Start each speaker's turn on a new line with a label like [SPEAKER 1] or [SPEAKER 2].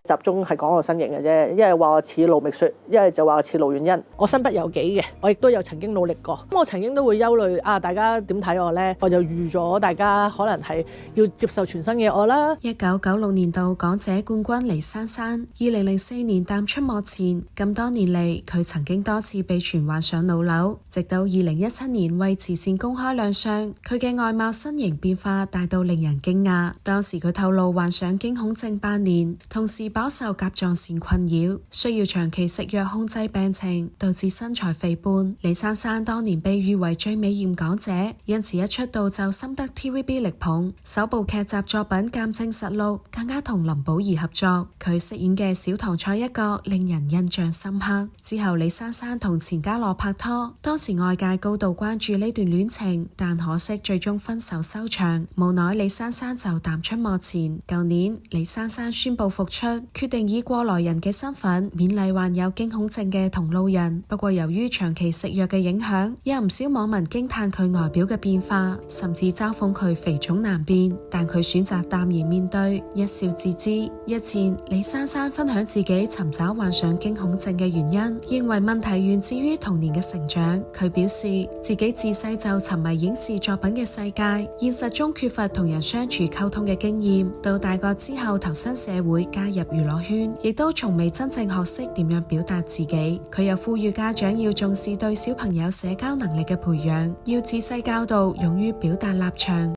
[SPEAKER 1] 集中係講我身形嘅啫，一係話我似盧覓雪，一係就話我似盧宛茵。我身不由己嘅，我亦都有曾經努力過。咁我曾經都會憂慮大家點睇我呢？我就預咗大家可能係要接受全新嘅我啦。
[SPEAKER 2] 1996年度港姐冠軍黎珊珊，2004年淡出幕前，咁多年嚟佢曾經多次被傳患上腦瘤，直到2017年為慈善公開亮相，佢嘅外貌身形變化大到令人驚訝。當時佢透露患上驚恐症8年，同時飽受甲狀腺困擾，需要長期食藥控制病情，導致身材肥胖。黎珊珊當年被譽為最美艷港姐，因此一出道就深得 TVB 力捧。首部劇集作品《鑑證實錄》更加同林保怡合作，佢飾演嘅小棠菜一角令人印象深刻。之後黎珊珊同錢嘉樂拍拖，當時外界高度關注呢段戀情，但可惜最終分手收場，無奈黎珊珊就淡出幕前。舊年黎珊珊宣布復出，決定以過來人嘅身份勉勵患有驚恐症嘅同路人。不過由於長期食藥嘅影響，有唔少網民驚嘆佢外表嘅變化，甚至嘲諷佢肥腫難辨，但佢選擇淡然面對，一笑置之。日前黎珊珊分享自己尋找患上驚恐症嘅原因，認為問題源自於童年嘅成長。佢表示自己自細就沉迷影視作品嘅世界，現實中缺乏同人相處溝通嘅經驗，到大個之後投身社會加入娛樂圈，亦都從未真正學識點樣表達自己。佢又呼籲家長要重視對小朋友社交能力嘅培養，要仔細教導，勇於表達立場。